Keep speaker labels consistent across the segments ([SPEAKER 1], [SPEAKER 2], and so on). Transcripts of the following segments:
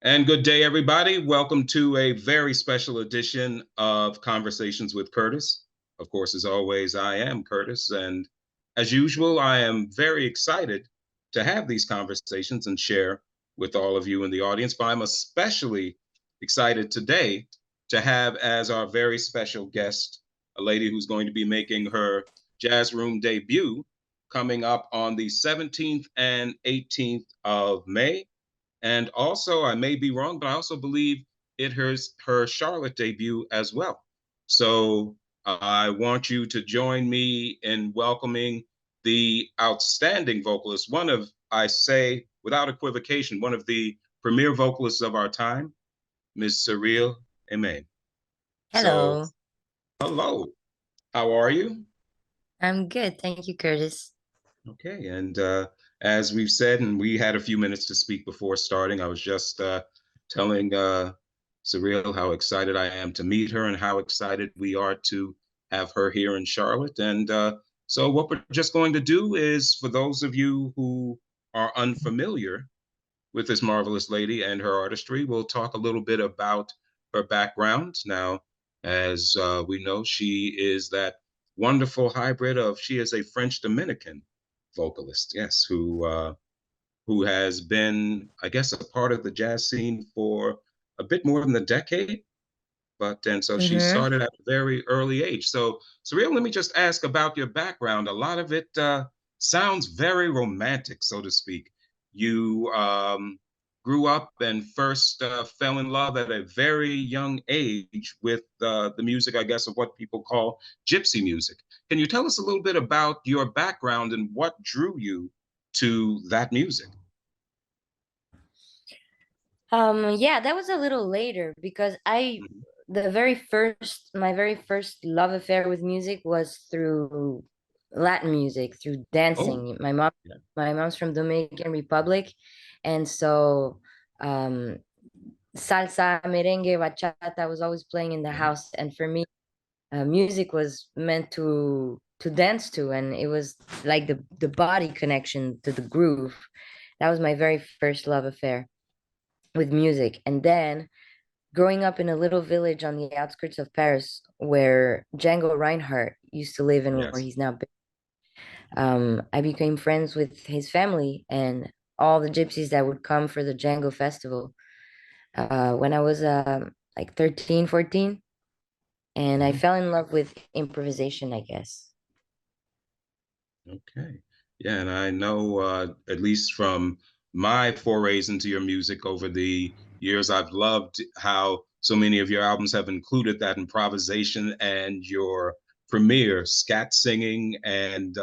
[SPEAKER 1] And good day, everybody. Welcome to a very special edition of Conversations with Curtis. Of course, as always, I am Curtis. And as usual, I am very excited to have these conversations and share with all of you in the audience. But I'm especially excited today to have as our very special guest a lady who's going to be making her Jazz Room debut coming up on the 17th and 18th of May. And also, I may be wrong, but I also believe it is her Charlotte debut as well. So I want you to join me in welcoming the outstanding vocalist, one of, I say without equivocation, one of the premier vocalists of our time, Miss Cyrille Aimée. So,
[SPEAKER 2] Hello,
[SPEAKER 1] hello, how are you?
[SPEAKER 2] I'm good. Thank you, Curtis.
[SPEAKER 1] Okay, and as we've said, and we had a few minutes to speak before starting, I was just telling Cyrille how excited I am to meet her and how excited we are to have her here in Charlotte. And so, what we're just going to do is, for those of you who are unfamiliar with this marvelous lady and her artistry, we'll talk a little bit about her background. Now, as we know, she is that wonderful hybrid of she is a French Dominican vocalist, yes, who has been, I guess, a part of the jazz scene for a bit more than a decade. But and so she
[SPEAKER 2] Mm-hmm.
[SPEAKER 1] started at a very early age. So, Surreal, let me just ask about your background. A lot of it sounds very romantic, so to speak. You grew up and first fell in love at a very young age with the music, I guess, of what people call gypsy music. Can you tell us a little bit about your background and what drew you to that music?
[SPEAKER 2] Yeah, that was a little later because
[SPEAKER 1] Mhm.
[SPEAKER 2] my very first love affair with music was through Latin music, through
[SPEAKER 1] Oh,
[SPEAKER 2] dancing.
[SPEAKER 1] yeah.
[SPEAKER 2] My mom's from Dominican Republic, and so um, salsa, merengue, bachata was always playing in the
[SPEAKER 1] Yeah.
[SPEAKER 2] house, and for me, music was meant to dance to, and it was like the body connection to the groove. That was my very first love affair with music. And then growing up in a little village on the outskirts of Paris where Django Reinhardt used to live and where
[SPEAKER 1] Yes.
[SPEAKER 2] he's now I became friends with his family and all the gypsies that would come for the Django festival when I was like 13, 14. And I
[SPEAKER 1] Mhm.
[SPEAKER 2] fell in love with improvisation, I guess.
[SPEAKER 1] Okay. Yeah, and I know at least from my forays into your music over the years, I've loved how so many of your albums have included that improvisation and your premiere scat singing and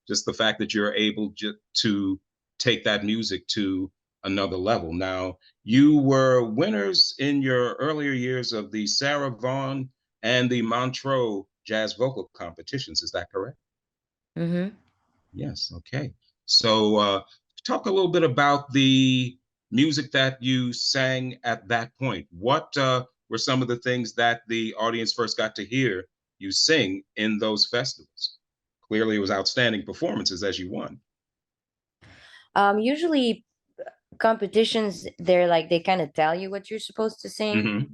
[SPEAKER 1] just the fact that you're able to take that music to another level. Now, you were winners in your earlier years of the Sarah Vaughan and the Montreux Jazz Vocal Competitions. Is that correct?
[SPEAKER 2] Mm-hmm.
[SPEAKER 1] Yes, okay. So, talk a little bit about the music that you sang at that point. What were some of the things that the audience first got to hear you sing in those festivals? Clearly, it was outstanding performances as you won.
[SPEAKER 2] Usually competitions, they're like they kind of tell you what you're supposed to sing.
[SPEAKER 1] Hmm.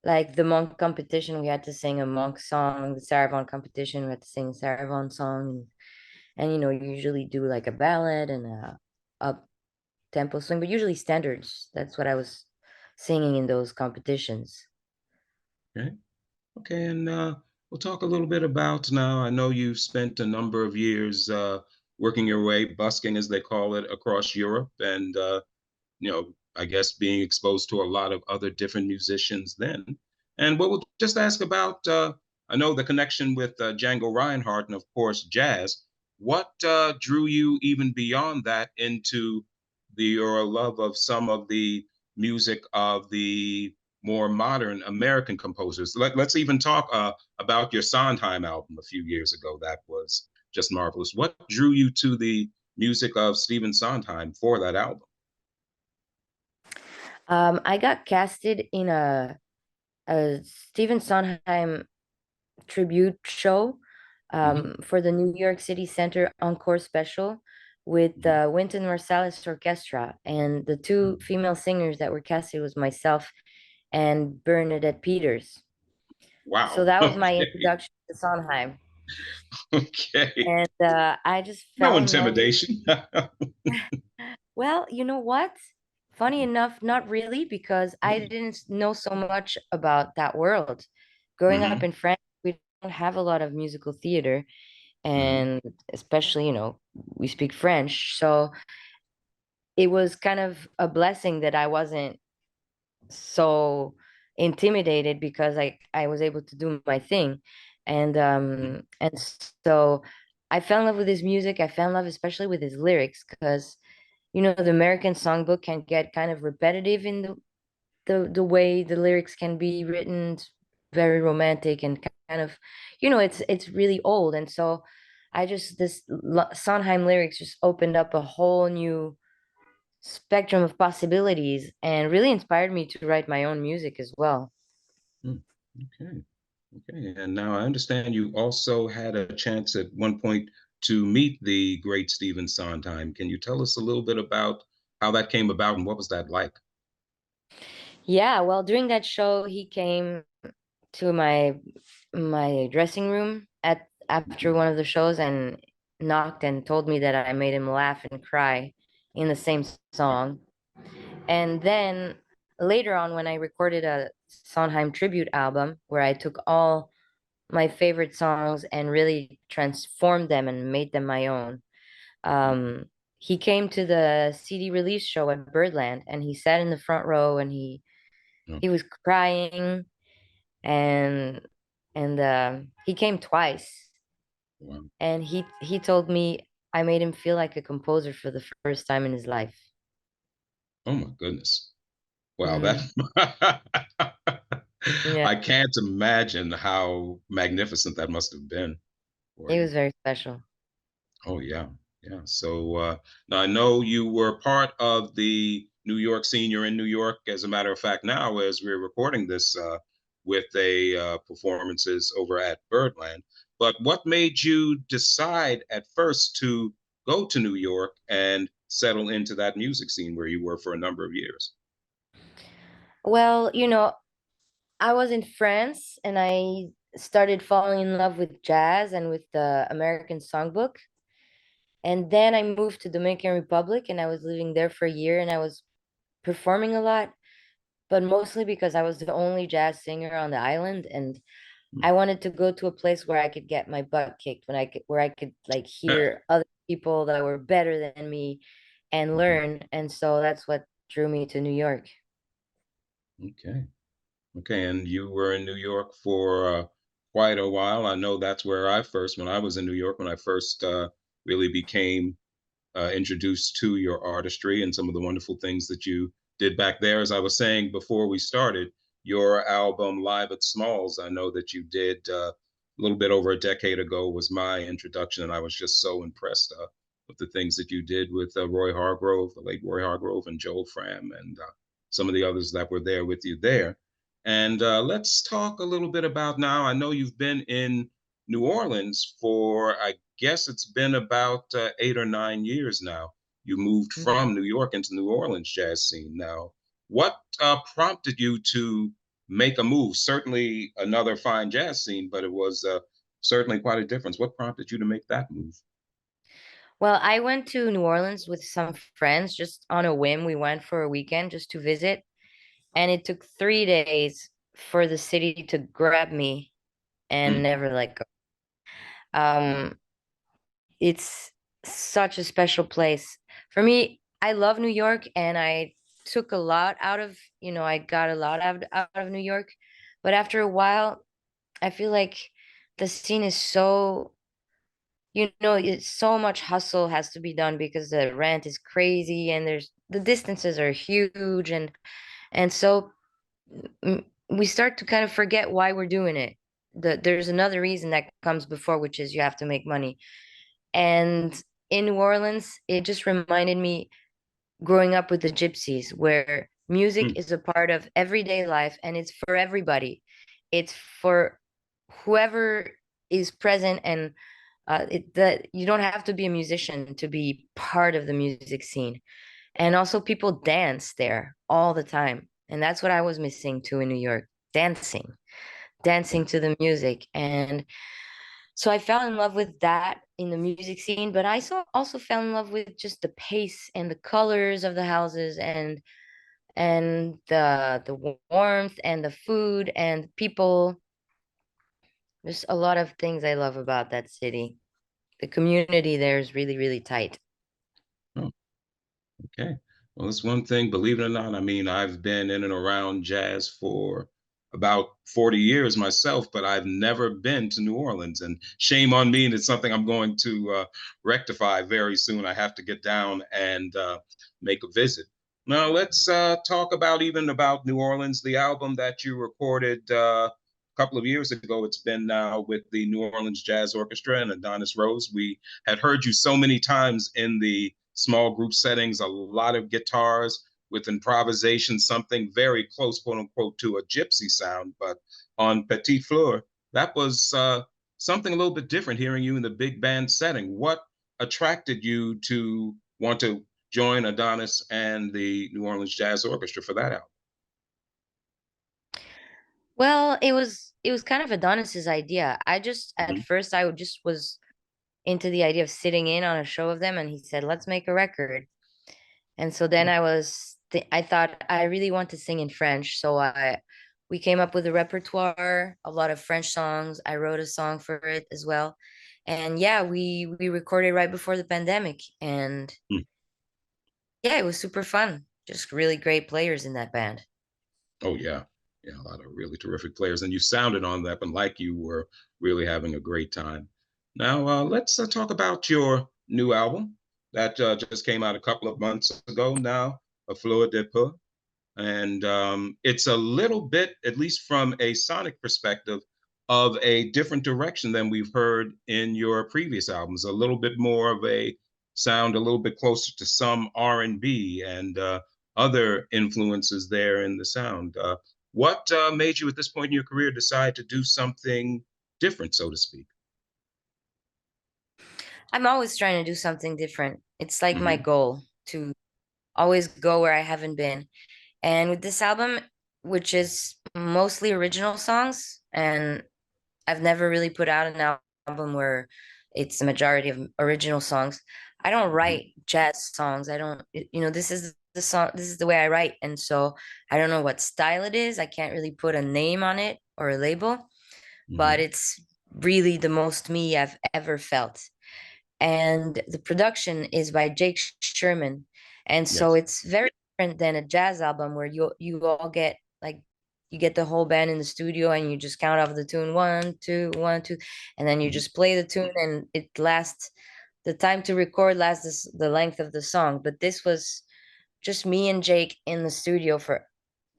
[SPEAKER 2] Like the monk competition, we had to sing a monk song. The Sarabon competition, we had to sing a Sarabon song. And you usually do like a ballad and a up tempo swing, but usually standards. That's what I was singing in those competitions.
[SPEAKER 1] Okay, okay, and we'll talk a little bit about now. I know you've spent a number of years working your way, busking as they call it, across Europe, and I guess being exposed to a lot of other different musicians then. And what we'll just ask about, I know the connection with Django Reinhardt and of course jazz. What drew you even beyond that into your love of some of the music of the more modern American composers? Let's even talk about your Sondheim album a few years ago. That was just marvelous. What drew you to the music of Stephen Sondheim for that album?
[SPEAKER 2] I got casted in a Stephen Sondheim tribute show
[SPEAKER 1] Mhm.
[SPEAKER 2] for the New York City Center Encore special. with Wynton Marsalis Orchestra, and the two female singers that were casted was myself and Bernadette Peters. So
[SPEAKER 1] Wow.
[SPEAKER 2] that was my
[SPEAKER 1] Okay.
[SPEAKER 2] introduction to Sondheim,
[SPEAKER 1] Okay.
[SPEAKER 2] and I just
[SPEAKER 1] No
[SPEAKER 2] fell in love with.
[SPEAKER 1] intimidation.
[SPEAKER 2] Well, you know what? Funny enough, not really, because I
[SPEAKER 1] Really?
[SPEAKER 2] didn't know so much about that world. Growing up
[SPEAKER 1] Hmm.
[SPEAKER 2] in France, we don't have a lot of musical theater,
[SPEAKER 1] Hmm.
[SPEAKER 2] and especially, we speak French. So it was kind of a blessing that I wasn't so intimidated because I was able to do my thing. And so I fell in love with his music. I fell in love especially with his lyrics because the American songbook can get kind of repetitive in the way the lyrics can be written, very romantic and kind of, it's really old. And so Sondheim lyrics just opened up a whole new spectrum of possibilities and really inspired me to write my own music as well.
[SPEAKER 1] Hmm. Okay. Okay. And now I understand you also had a chance at one point to meet the great Stephen Sondheim. Can you tell us a little bit about how that came about and what was that like?
[SPEAKER 2] Yeah, well, during that show, he came to my dressing room at after one of the shows and knocked and told me that I made him laugh and cry in the same song. And then later on, when I recorded a Sondheim tribute album where I took all my favorite songs and really transformed them and made them my own, um, he came to the CD release show at Birdland and he sat in the front row and he
[SPEAKER 1] Oh,
[SPEAKER 2] he was crying and he came twice
[SPEAKER 1] wow.
[SPEAKER 2] and he told me I made him feel like a composer for the first time in his life.
[SPEAKER 1] Oh my goodness. Wow,
[SPEAKER 2] Hmm.
[SPEAKER 1] that
[SPEAKER 2] Yeah,
[SPEAKER 1] I can't imagine how magnificent that must have been for
[SPEAKER 2] it
[SPEAKER 1] you.
[SPEAKER 2] was very special.
[SPEAKER 1] Oh yeah, yeah. So now I know you were part of the New York scene. You're in New York, as a matter of fact, now as we're recording this with a performances over at Birdland. But what made you decide at first to go to New York and settle into that music scene where you were for a number of years?
[SPEAKER 2] Well, I was in France and I started falling in love with jazz and with the American songbook. And then I moved to Dominican Republic and I was living there for a year and I was performing a lot, but mostly because I was the only jazz singer on the island and
[SPEAKER 1] Hmm.
[SPEAKER 2] I wanted to go to a place where I could get my butt kicked, where I could like hear other people that were better than me and
[SPEAKER 1] Mhm.
[SPEAKER 2] learn. And so that's what drew me to New York.
[SPEAKER 1] Okay. Okay, and you were in New York for quite a while. I know that's where when I was in New York, when I first really became introduced to your artistry and some of the wonderful things that you did back there. As I was saying before we started, your album Live at Smalls, I know that you did a little bit over a decade ago, was my introduction, and I was just so impressed with the things that you did with Roy Hargrove, the late Roy Hargrove, and Joel Fram, and some of the others that were there with you there. And let's talk a little bit about now. I know you've been in New Orleans for, I guess it's been about 8 or 9 years now. You moved
[SPEAKER 2] Mhm.
[SPEAKER 1] from New York into New Orleans jazz scene. Now, what prompted you to make a move? Certainly another fine jazz scene, but it was certainly quite a difference. What prompted you to make that move?
[SPEAKER 2] Well, I went to New Orleans with some friends just on a whim. We went for a weekend just to visit, and it took 3 days for the city to grab me and
[SPEAKER 1] Mm,
[SPEAKER 2] never let go. Um, it's such a special place. For me, I love New York and I took a lot out of, I got a lot out of New York. But after a while, I feel like the scene is it's so much hustle has to be done because the rent is crazy and the distances are huge and so we start to kind of forget why we're doing it. There's another reason that comes before, which is you have to make money. And in New Orleans, it just reminded me growing up with the gypsies, where music
[SPEAKER 1] mm,
[SPEAKER 2] is a part of everyday life and it's for everybody. It's for whoever is present and That you don't have to be a musician to be part of the music scene. And also people dance there all the time. And that's what I was missing too in New York, dancing, dancing to the music. And so I fell in love with that in the music scene, but I also fell in love with just the pace and the colors of the houses and the warmth and the food and people. There's a lot of things I love about that city. The community there is really, really tight.
[SPEAKER 1] Oh, okay. Well, it's one thing, believe it or not. I mean, I've been in and around jazz for about 40 years myself, but I've never been to New Orleans. And shame on me, and it's something I'm going to rectify very soon. I have to get down and make a visit. Now, let's talk about even about New Orleans, the album that you recorded a couple of years ago. It's been now with the New Orleans Jazz Orchestra and Adonis Rose. We had heard you so many times in the small group settings, a lot of guitars with improvisation, something very close, quote unquote, to a gypsy sound. But on Petit Fleur, that was something a little bit different hearing you in the big band setting. What attracted you to want to join Adonis and the New Orleans Jazz Orchestra for that album?
[SPEAKER 2] Well, it was kind of Adonis's idea. I just at
[SPEAKER 1] Mm-hmm.
[SPEAKER 2] first I would just was into the idea of sitting in on a show of them, and he said, "Let's make a record." And so then I thought I really want to sing in French, so I we came up with a repertoire, a lot of French songs. I wrote a song for it as well. And yeah, we recorded right before the pandemic, and yeah, it was super fun. Just really great players in that band.
[SPEAKER 1] Oh yeah, yeah, a lot of really terrific players, and you sounded on that, but like you were really having a great time. Now let's talk about your new album that just came out a couple of months ago. Now, A Fleur de Peau, and it's a little bit, at least from a sonic perspective, of a different direction than we've heard in your previous albums. A little bit more of a sound, a little bit closer to some R&B and other influences there in the sound. What made you, at this point in your career, decide to do something different, so to speak?
[SPEAKER 2] I'm always trying to do something different. It's like my
[SPEAKER 1] Hmm.
[SPEAKER 2] goal to always go where I haven't been. And with this album, which is mostly original songs, and I've never really put out an album where it's the majority of original songs. I don't write jazz songs. I don't, this is the song, this is the way I write. And so I don't know what style it is. I can't really put a name on it or a label, but
[SPEAKER 1] Hmm.
[SPEAKER 2] it's really the most me I've ever felt. And the production is by Jake Sherman. And so
[SPEAKER 1] Yes.
[SPEAKER 2] it's very different than a jazz album where you all get like you get the whole band in the studio and you just count off the tune one, two, one, two, and then you
[SPEAKER 1] Hmm.
[SPEAKER 2] just play the tune and it lasts the time to record lasts the length of the song. But this was just me and Jake in the studio for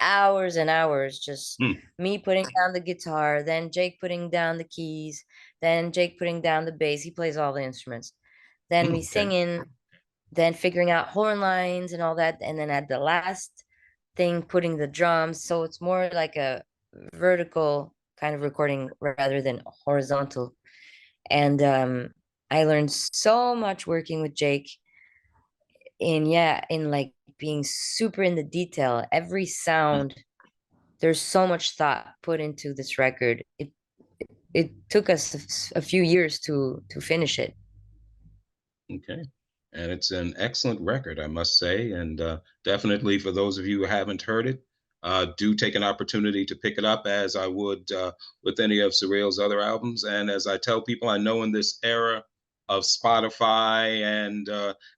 [SPEAKER 2] hours and hours, just me putting down the guitar, then Jake putting down the keys, then Jake putting down the bass. He plays all the instruments. Then me
[SPEAKER 1] Okay.
[SPEAKER 2] singing, then figuring out horn lines and all that, and then at the last thing putting the drums. So it's more like a vertical kind of recording rather than horizontal. And I learned so much working with Jake in like being super in the detail. Every sound, there's so much thought put into this record. It took us a few years to finish it.
[SPEAKER 1] Okay. And it's an excellent record, I must say. And definitely for those of you who haven't heard it, do take an opportunity to pick it up as I would with any of Cyrille's other albums. And as I tell people, I know in this era of Spotify and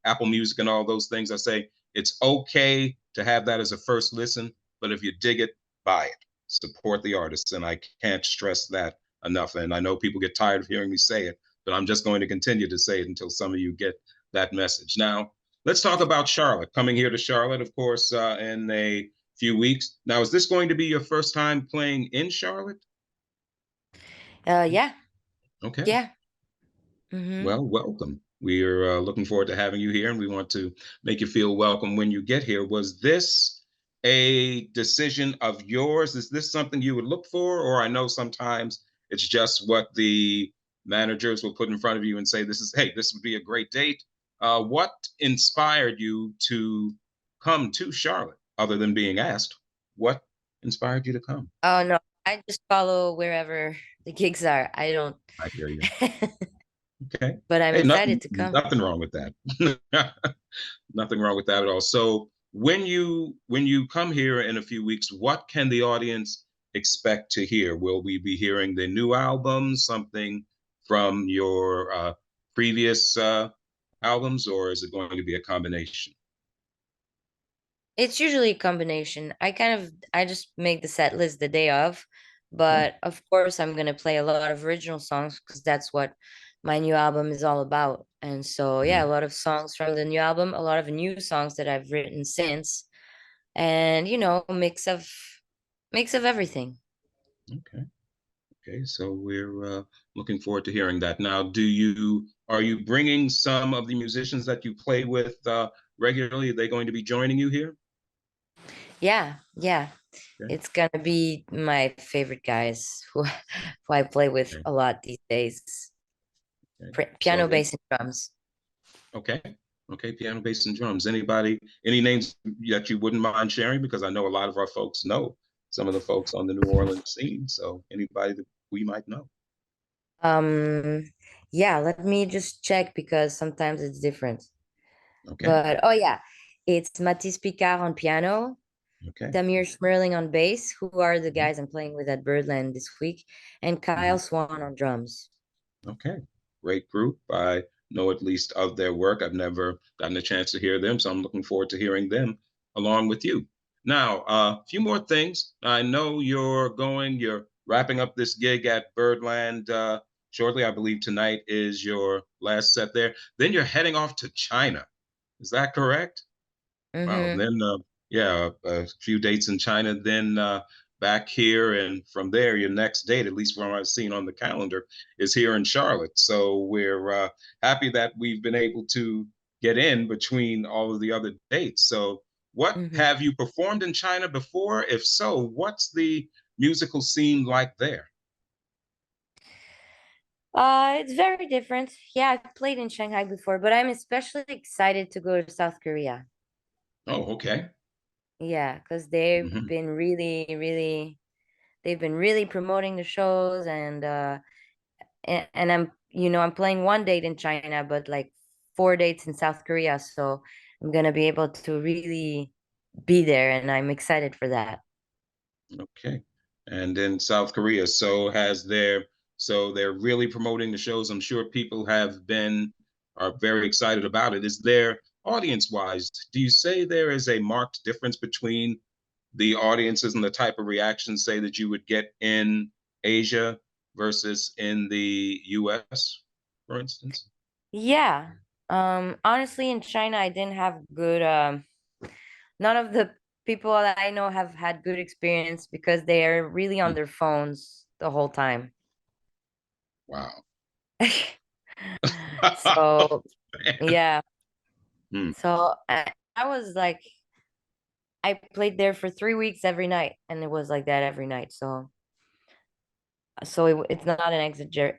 [SPEAKER 1] Apple Music and all those things, I say it's okay to have that as a first listen, but if you dig it, buy it. Support the artists. And I can't stress that enough. And I know people get tired of hearing me say it, but I'm just going to continue to say it until some of you get that message. Now, let's talk about Charlotte. Coming here to Charlotte, of course, in a few weeks. Now, is this going to be your first time playing in Charlotte?
[SPEAKER 2] Yeah,
[SPEAKER 1] Okay.
[SPEAKER 2] yeah. Hmm.
[SPEAKER 1] Well, welcome. We are looking forward to having you here, and we want to make you feel welcome when you get here. Was this a decision of yours? Is this something you would look for, or I know sometimes it's just what the managers will put in front of you and say, hey, this would be a great date. What inspired you to come to Charlotte, other than being asked? What inspired you to come?
[SPEAKER 2] Oh no, I just follow wherever the gigs are. I don't,
[SPEAKER 1] I hear you. Okay.
[SPEAKER 2] but I'm
[SPEAKER 1] Hey,
[SPEAKER 2] excited to come.
[SPEAKER 1] nothing wrong with that. Nothing wrong with that at all. So when you come here in a few weeks, what can the audience expect to hear? Will we be hearing the new album, something from your previous albums, or is it going to be a combination?
[SPEAKER 2] It's usually a combination. I just make the set list the day of,
[SPEAKER 1] Oh,
[SPEAKER 2] but of course I'm gonna play a lot of original songs because that's what my new album is all about. And so yeah, a
[SPEAKER 1] mhm.
[SPEAKER 2] lot of songs from the new album, a lot of new songs that I've written since, and a mix of everything.
[SPEAKER 1] Okay. Okay. So we're looking forward to hearing that. Now, are you bringing some of the musicians that you play with regularly? Are they going to be joining you here?
[SPEAKER 2] Yeah, yeah.
[SPEAKER 1] Okay.
[SPEAKER 2] It's gonna be my favorite guys who I play with
[SPEAKER 1] Okay.
[SPEAKER 2] a lot these days.
[SPEAKER 1] Okay.
[SPEAKER 2] Piano,
[SPEAKER 1] So
[SPEAKER 2] bass, and drums.
[SPEAKER 1] okay. Okay, piano, bass, and drums. Any names that you wouldn't mind sharing? Because I know a lot of our folks know some of the folks on the New Orleans scene. So anybody that we might know.
[SPEAKER 2] Um, yeah, let me just check because sometimes it's different.
[SPEAKER 1] Okay.
[SPEAKER 2] But oh yeah, it's Mathis Picard on piano,
[SPEAKER 1] Okay.
[SPEAKER 2] Tamir Schmerling on bass, who are the
[SPEAKER 1] Mhm.
[SPEAKER 2] guys I'm playing with at Birdland this week, and
[SPEAKER 1] Mhm.
[SPEAKER 2] Kyle Swan on drums.
[SPEAKER 1] Okay. Great group. I know at least of their work. I've never gotten a chance to hear them, so I'm looking forward to hearing them along with you. Now, a few more things. I know you're wrapping up this gig at Birdland shortly. I believe tonight is your last set there. Then you're heading off to China. Is that correct? Wow.
[SPEAKER 2] Mm-hmm.
[SPEAKER 1] Then, yeah, a few dates in China, then back here, and from there, your next date, at least from what I've seen on the calendar, is here in Charlotte. So we're happy that we've been able to get in between all of the other dates. So, what
[SPEAKER 2] Mm-hmm.
[SPEAKER 1] have you performed in China before? If so, what's the musical scene like there?
[SPEAKER 2] It's very different. Yeah, I've played in Shanghai before, but I'm especially excited to go to South Korea.
[SPEAKER 1] Oh, okay.
[SPEAKER 2] Yeah, because
[SPEAKER 1] Hmm.
[SPEAKER 2] they've been really promoting the shows and I'm playing one date in China, but like four dates in South Korea. So I'm gonna be able to really be there, and I'm excited for that.
[SPEAKER 1] Okay. And in South Korea, so they're really promoting the shows. I'm sure people are very excited about it. Is there audience wise, do you say there is a marked difference between the audiences and the type of reaction, say, that you would get in Asia versus in the US, for instance?
[SPEAKER 2] Yeah. Honestly, in China, I didn't have good none of the people that I know have had good experience because they are really on
[SPEAKER 1] Hmm.
[SPEAKER 2] their phones the whole time.
[SPEAKER 1] Wow.
[SPEAKER 2] So yeah.
[SPEAKER 1] Hmm.
[SPEAKER 2] So I was like, I played there for 3 weeks every night, and it was like that every night. So it's not an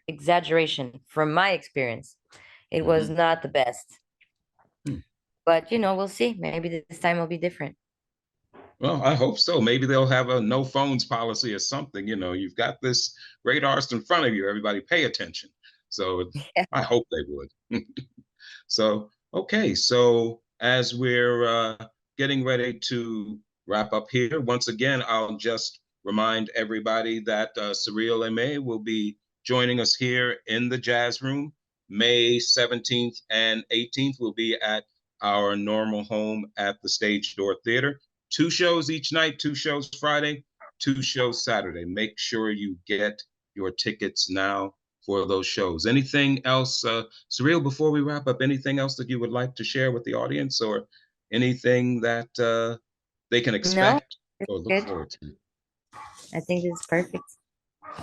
[SPEAKER 2] exaggeration from my experience. It was
[SPEAKER 1] Mhm.
[SPEAKER 2] not the best,
[SPEAKER 1] Hmm.
[SPEAKER 2] but we'll see. Maybe this time will be different.
[SPEAKER 1] Well, I hope so. Maybe they'll have a no phones policy or something. You've got this great artist in front of you. Everybody pay attention. So
[SPEAKER 2] Yeah.
[SPEAKER 1] I hope they would. So, okay. So as we're getting ready to wrap up here, once again, I'll just remind everybody that Cyrille Aimée will be joining us here in the Jazz Room. May 17th and 18th will be at our normal home at the Stage Door Theater. Two shows each night, two shows Friday, two shows Saturday. Make sure you get your tickets now for those shows. Anything else, Cyrille, before we wrap up, anything else that you would like to share with the audience, or anything that they can
[SPEAKER 2] No,
[SPEAKER 1] expect
[SPEAKER 2] it's
[SPEAKER 1] or look
[SPEAKER 2] good.
[SPEAKER 1] forward to?
[SPEAKER 2] I think this is perfect.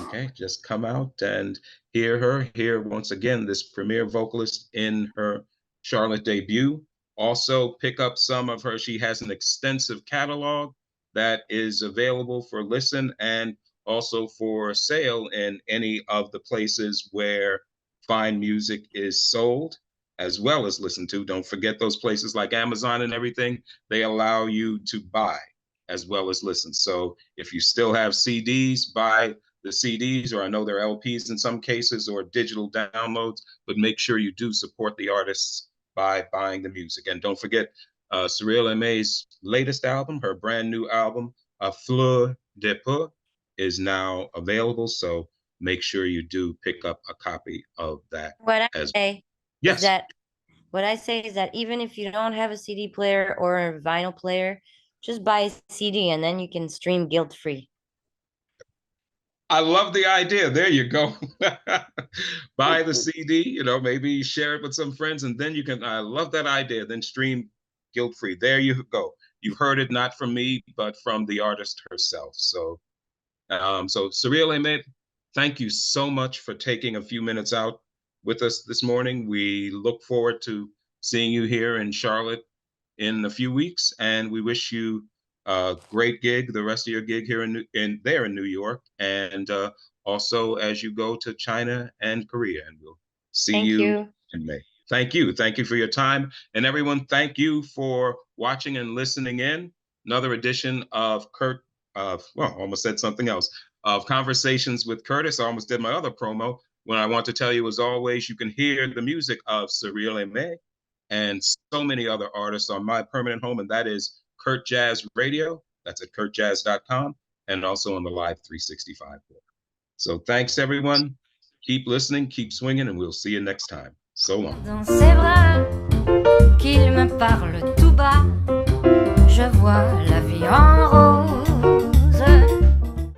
[SPEAKER 1] Okay, just come out and hear once again this premier vocalist in her Charlotte debut. Also, pick up some of her. She has an extensive catalog that is available for listen and also for sale in any of the places where fine music is sold as well as listened to. Don't forget those places like Amazon and everything, they allow you to buy as well as listen. So if you still have CDs, buy the CDs, or I know they're LPs in some cases, or digital downloads, but make sure you do support the artists by buying the music. And don't forget Cyrille Aimée's latest album, her brand new album, A Fleur de Peau, is now available. So make sure you do pick up a copy of that
[SPEAKER 2] What I
[SPEAKER 1] as well.
[SPEAKER 2] say is
[SPEAKER 1] Yes.
[SPEAKER 2] that what I say is that even if you don't have a CD player or a vinyl player, just buy a CD and then you can stream guilt-free.
[SPEAKER 1] I love the idea. There you go. Buy the CD, maybe share it with some friends, and then you can. I love that idea. Then stream guilt free. There you go. You've heard it not from me, but from the artist herself. So Cyrille Aimée, thank you so much for taking a few minutes out with us this morning. We look forward to seeing you here in Charlotte in a few weeks, and we wish you a great gig, the rest of your gig here in New York, and also as you go to China and Korea, and we'll see
[SPEAKER 2] Thank
[SPEAKER 1] you
[SPEAKER 2] you.
[SPEAKER 1] in May. Thank you for your time, and everyone. Thank you for watching and listening in. Another edition of almost said something else, of Conversations with Curtis. I almost did my other promo when I want to tell you, as always, you can hear the music of Cyrille Aimée and so many other artists on my permanent home, and that is Kurt Jazz Radio. That's at kurtjazz.com, and also on the Live 365 book. So thanks, everyone. Keep listening, keep swinging, and we'll see you next time. So long.
[SPEAKER 3] Dans ses bras, qu'il me parle tout bas, je vois la vie en rose.